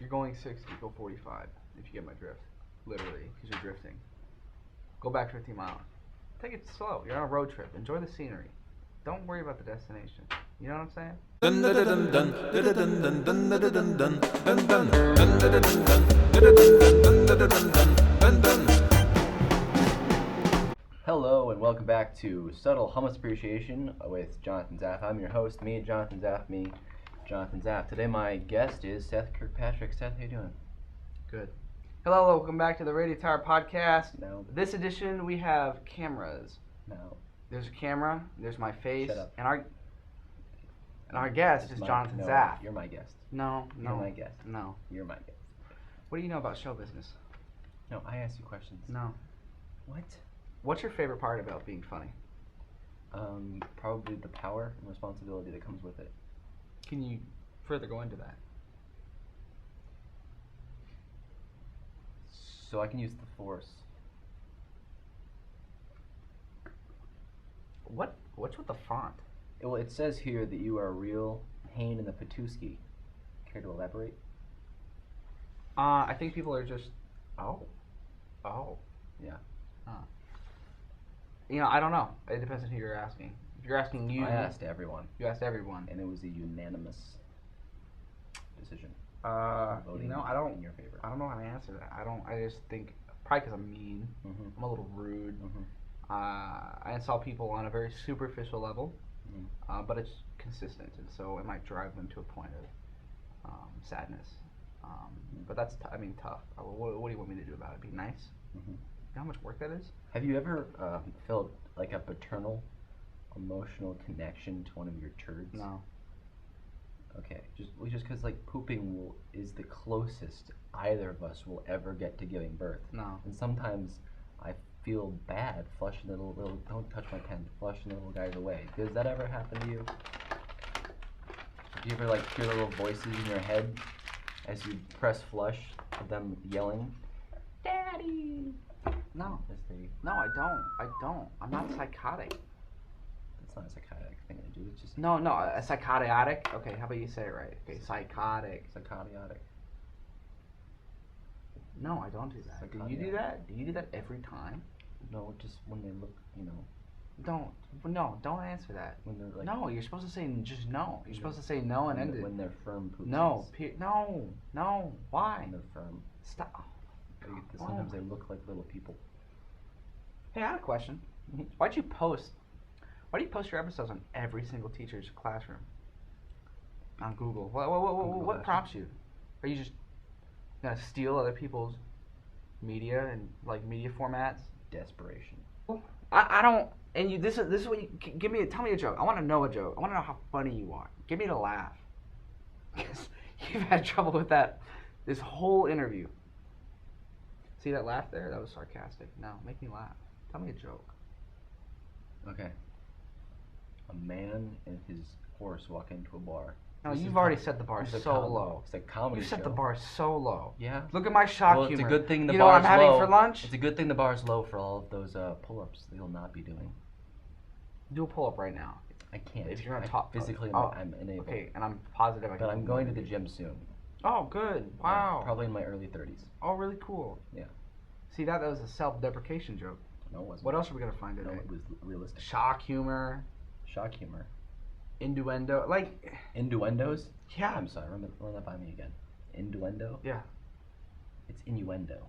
You're going 60, go 45, if you get my drift. Literally, because you're drifting. Go back 50 miles. Take it slow. You're on a road trip. Enjoy the scenery. Don't worry about the destination. You know what I'm saying? Hello and welcome back to Subtle Hummus Appreciation with Jonathon Zapf. I'm your host, Jonathon Zapf. Today my guest is Seth Kirkpatrick. Seth, how you doing? Good. Hello, welcome back to the Radio Tower Podcast. No. This edition we have cameras. No. There's a camera, there's my face, Shut up. and our guest is Jonathon Zapf. You're my guest. No. You're my guest. No. You're my guest. What do you know about show business? No, I ask you questions. No. What? What's your favorite part about being funny? Probably the power and responsibility that comes with it. Can you further go into that? So I can use the force. What's with the font? Well, it says here that you are a real pain in the patooski. Care to elaborate? I think people are just... Oh. Yeah. I don't know. It depends on who you're asking. If you're asking you... I asked everyone. You asked everyone. And it was a unanimous decision. I don't... In your favor. I don't know how to answer that. I just think... Probably because I'm mean. Mm-hmm. I'm a little rude. Mm-hmm. I insult people on a very superficial level. Mm-hmm. But it's consistent. And so it might drive them to a point of sadness. But that's, tough. What do you want me to do about it? Be nice? Mm-hmm. You know how much work that is? Have you ever felt like a paternal, emotional connection to one of your turds? No. Okay, just because like pooping is the closest either of us will ever get to giving birth. No. And sometimes I feel bad flushing the little don't touch my pen, flushing the little guys away. Does that ever happen to you? Do you ever like hear little voices in your head as you press flush of them yelling, "Daddy"? No. As they... No, I don't. I'm not psychotic. That's not a psychotic thing to do. It's just No, a psychotic. Okay, how about you say it right? Okay, psychotic. psychotic. No, I don't do that. Do you do that? Do you do that every time? No, just when they look, Don't answer that. when they're like No, you're supposed to say just no. You're supposed to say no and end it. when they're firm poops. No, no. Why? When they're firm. Stop. Sometimes they look like little people. Hey, I had a question. Why do you post your episodes on every single teacher's classroom? On Google. What prompts you? Are you just gonna steal other people's media and like media formats? Desperation. I don't. And you. This is what you tell me a joke. I want to know a joke. I want to know how funny you are. Give me the laugh. Because you've had trouble with that this whole interview. See that laugh there? That was sarcastic. No, make me laugh. Tell me a joke. Okay. A man and his horse walk into a bar. No, you've already set the bar so low. It's a comedy You set show. the bar so low. Yeah. Look at my shock Well, humor. it's a good thing the you know what bar's I'm having low. for lunch? It's a good thing the bar's low for all of those pull-ups that you'll not be doing. Do a pull-up right now. I can't. If you're gonna talk physically, oh, I'm unable. Okay, and I'm positive I can. But I'm going to the gym soon. Oh, good. Wow. Probably in my early 30s. Oh, really cool. Yeah. See, that was a self-deprecation joke. No, it wasn't. What else are we gonna find today? No, it was realistic. Shock humor, Shock humor. innuendo, like. Innuendos? Yeah. I'm sorry, run that by me again. Innuendo? Yeah. It's innuendo.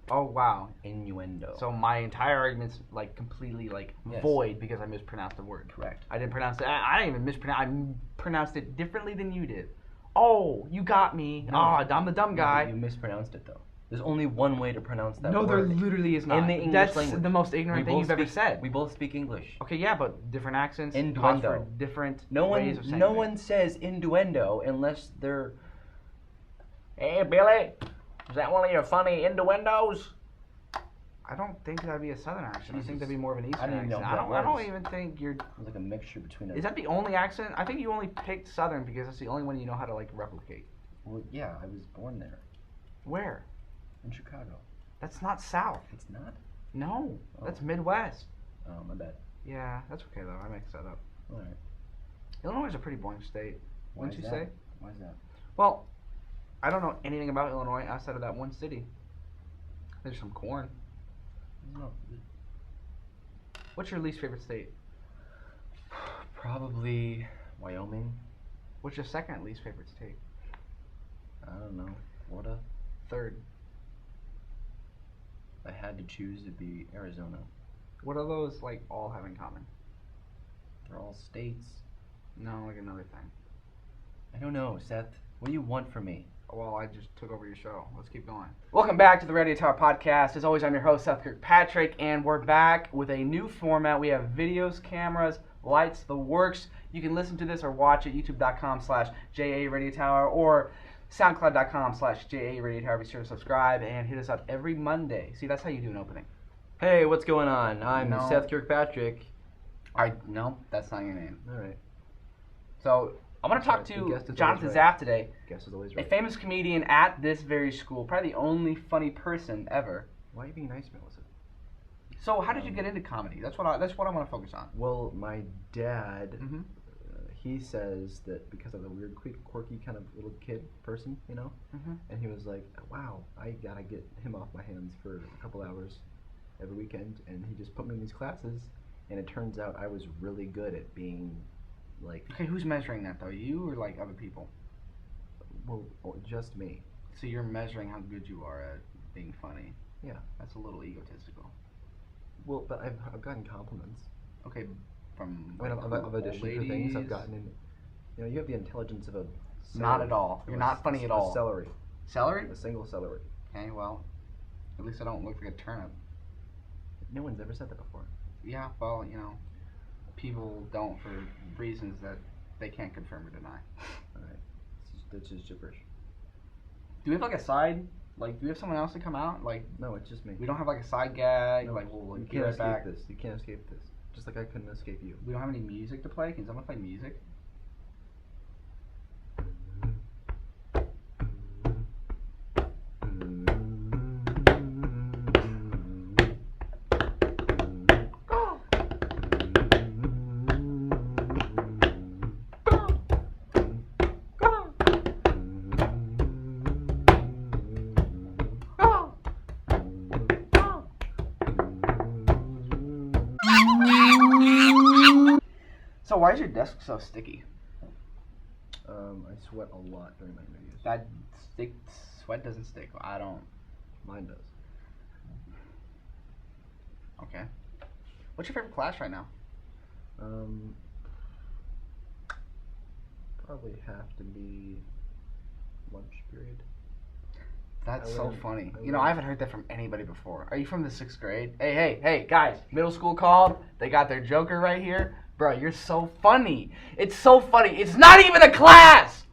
Oh wow. Innuendo. So my entire argument's like completely like Yes. void because I mispronounced the word. Correct. I didn't pronounce it. I didn't even mispronounce. I pronounced it differently than you did. Oh, you got me. No. I'm the dumb guy. You mispronounced it though. There's only one way to pronounce that No, word. there literally is not. In the English That's language. the most ignorant thing you've ever said. We both speak English. Okay, yeah, but different accents cause Innuendo. for different No ways of saying no it. one says innuendo unless they're... Hey, Billy, is that one of your funny innuendos? I don't think that'd be a southern accent. I think that'd be more of an eastern I don't even accent. know what I that don't was. even think you're... It's like a mixture between... Is that the only accent? I think you only picked southern because that's the only one you know how to like replicate. Well, yeah, I was born there. Where? In Chicago. That's not south. It's not? No, Oh. that's Midwest. Oh, my bad. Yeah, that's okay though. I mixed that up. Alright. Illinois is a pretty boring state. Why Wouldn't is you that? say? Why is that? Well, I don't know anything about Illinois outside of that one city. There's some corn. No. What's your least favorite state? Probably Wyoming. What's your second least favorite state? I don't know. Florida. Third. If I had to choose, it'd be Arizona. What do those like all have in common? They're all states. No, like another thing. I don't know, Seth. What do you want from me? Well, I just took over your show. Let's keep going. Welcome back to the Radio Tower Podcast. As always, I'm your host, Seth Kirkpatrick, and we're back with a new format. We have videos, cameras, lights, the works. You can listen to this or watch it, youtube.com/JA Radio Tower or soundcloud.com/JA Radio Tower. Be sure to subscribe and hit us up every Monday. See, that's how you do an opening. Hey, what's going on? I'm No. Seth Kirkpatrick. No, that's not your name. All right. So, I want to talk The guest to is Jonathon always right. Zapf today. Guess is always A right. famous comedian at this very school, probably the only funny person ever. Why are you being nice, Melissa? So how did you get into comedy? That's what I want to focus on. Well, my dad, Mm-hmm. he says that because of the weird, quirky kind of little kid person, you know, Mm-hmm. and he was like, wow, I gotta get him off my hands for a couple hours every weekend, and he just put me in these classes, and it turns out I was really good at being, like, Okay, who's measuring that though? You or like other people? well, just me. So you're measuring how good you are at being funny. Yeah. That's a little egotistical. Well, but I've gotten compliments. Okay, from I mean, like, I've auditioned for things. I've ladies? gotten in. You know, you have the intelligence of a. Not celery. at all. You're Of not funny at a all. Celery. Celery? A single celery. Okay, well, at least I don't look like a turnip. No one's ever said that before. Yeah, well, you know, people don't for reasons that they can't confirm or deny. All right. That's just gibberish. Do we have like a side? Like, do we have someone else to come out? Like, No, it's just me. we don't have like a side gag. No, Like, we'll you like, can't get it escape back. this. You can't escape this. Just like I couldn't escape you. We don't have any music to play. Can someone play music? So why is your desk so sticky? I sweat a lot during my interviews. That sweat doesn't stick. I don't. Mine does. Okay. What's your favorite class right now? Probably have to be lunch period. That's I so learned- funny. I You know, I learned- haven't heard that from anybody before. Are you from the 6th grade? Hey, guys. Middle school called. They got their joker right here. Bro, you're so funny. It's so funny. It's not even a class!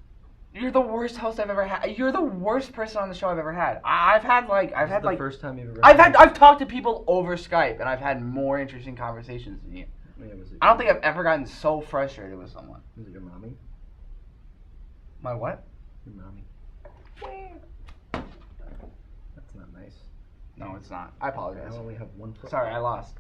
You're the worst host I've ever had. You're the worst person on the show I've ever had. I've had the first time you've ever. I've talked to people over Skype, and I've had more interesting conversations than you. Yeah, was it, I don't think I've ever gotten so frustrated with someone. Was it your mommy? My what? Your mommy. That's not nice. No, it's not. I I apologize. only have one foot. Sorry, I lost.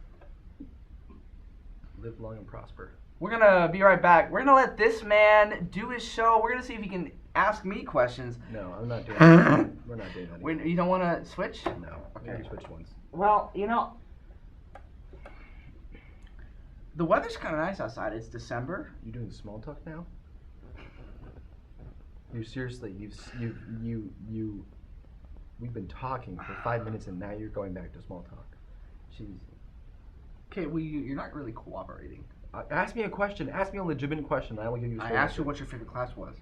Live long and prosper. We're gonna be right back. We're gonna let this man do his show. We're gonna see if he can ask me questions. No, I'm not doing that. We're not doing that. You don't want to switch? No. Okay. Okay. We switched once. Well, you know, the weather's kind of nice outside. It's December. You doing small talk now? You seriously? We've been talking for 5 minutes and now you're going back to small talk. Jeez. Okay, well, you're not really cooperating. Ask me a question. Ask me a legitimate question. I will give you a I straight asked you answer. what your favorite class was.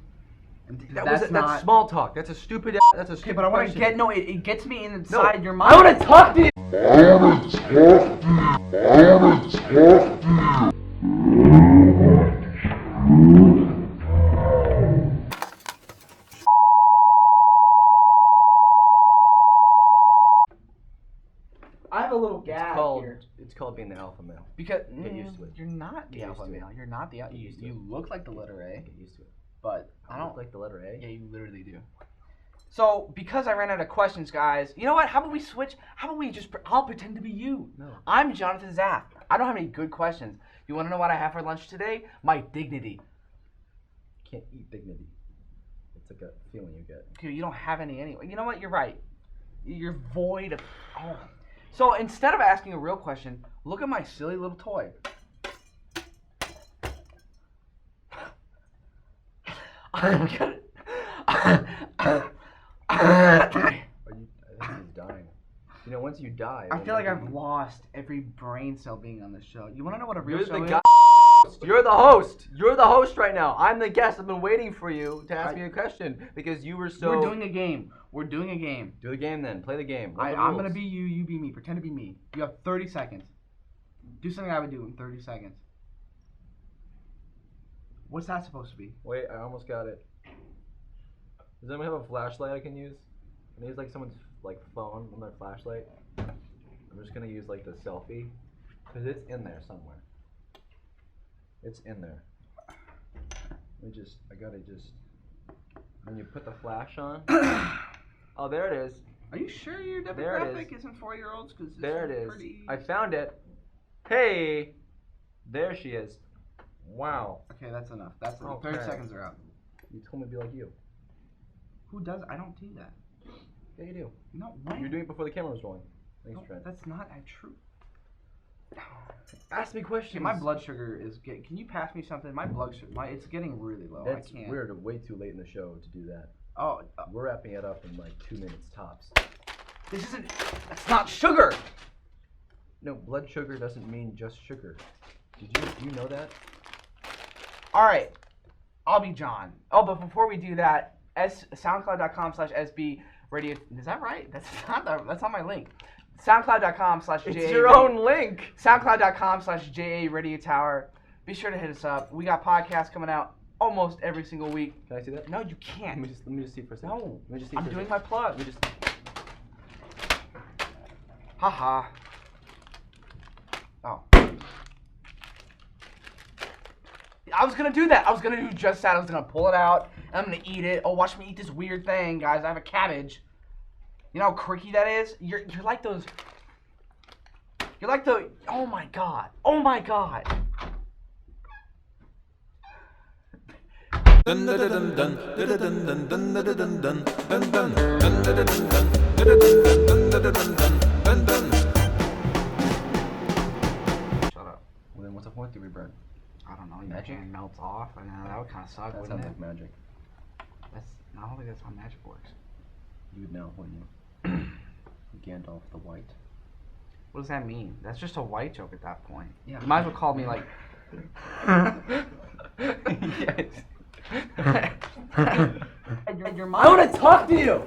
And That's not small talk. That's a stupid. That's a okay, stupid but I want to question. get it gets me inside your mind. I want to talk to you. I have a little gag here. It's called being the alpha male. Because Get used to it. You're not the Get alpha used to it. male. You're not the alpha. Get used to You look like the letter A, Get used to it. but I don't look like the letter A. Yeah, you literally do. So, because I ran out of questions, guys, you know what? How about we switch? How about we just, I'll pretend to be you. No. I'm Jonathon Zapf. I don't have any good questions. You want to know what I have for lunch today? My dignity. Can't eat dignity. It's like a feeling you get. Dude, you don't have any anyway. You know what? You're right. You're void of. Oh. So instead of asking a real question, look at my silly little toy. I'm gonna. I think he's dying. You know, once you die. I feel like I've lost every brain cell being on this show. You want to know what a real You're show the is? guy. You're the host. You're the host right now. I'm the guest. I've been waiting for you to ask me a question because you were so. We're doing a game. We're doing a game. Do the game then. Play the game. I'm going to be you, you be me. Pretend to be me. You have 30 seconds. Do something I would do in 30 seconds. What's that supposed to be? Wait, I almost got it. Does anyone have a flashlight I can use? Can I use like someone's like phone on their flashlight? I'm just gonna use like the selfie, cause it's in there somewhere. It's in there. I gotta just. When you put the flash on. Oh, there it is. Are you sure your There it demographic isn't 4-year-olds? Because There it is. Pretty... I found it. Hey, there she is. Wow. Okay, that's enough. That's enough. Okay. 30 seconds are out. You told me to be like you. Who does? I don't do that. Yeah, you do. No, when? You're doing it before the camera was rolling. Thanks, No, Trent. that's not true. Ask me questions. Okay, my blood sugar is getting. Can you pass me something? My blood sugar, it's getting really low. That's I can't. weird. Way too late in the show to do that. Oh, We're wrapping it up in like 2 minutes tops. this isn't. That's not sugar. No, blood sugar doesn't mean just sugar. Do you know that? All right, I'll be John. Oh, but before we do that, soundcloud.com/SB radio. Is that right? That's not my link. SoundCloud.com/JA. It's your own link. SoundCloud.com/JA Radio Tower. Be sure to hit us up. We got podcasts coming out almost every single week. Can I see that? No, you can't. Let me just see for a second. No. Let me just see I'm for a doing second. my plug. Let me just. Haha. Oh. I was gonna do that. I was gonna do just that. I was gonna pull it out and I'm gonna eat it. Oh, watch me eat this weird thing, guys. I have a cabbage. You know how creaky that is? You're like those. You're like the. Oh my god. Oh my god. Shut up. Well, then what's the point? Do we burn? I don't know. Your Magic? hand melts off. I know that would kind of suck, That wouldn't sounds it? like magic. I don't think that's how magic works. You would know, wouldn't you? Gandalf the White. What does that mean? That's just a white joke at that point. Yeah. You might as well call me like. Yes. Your I want to talk to you!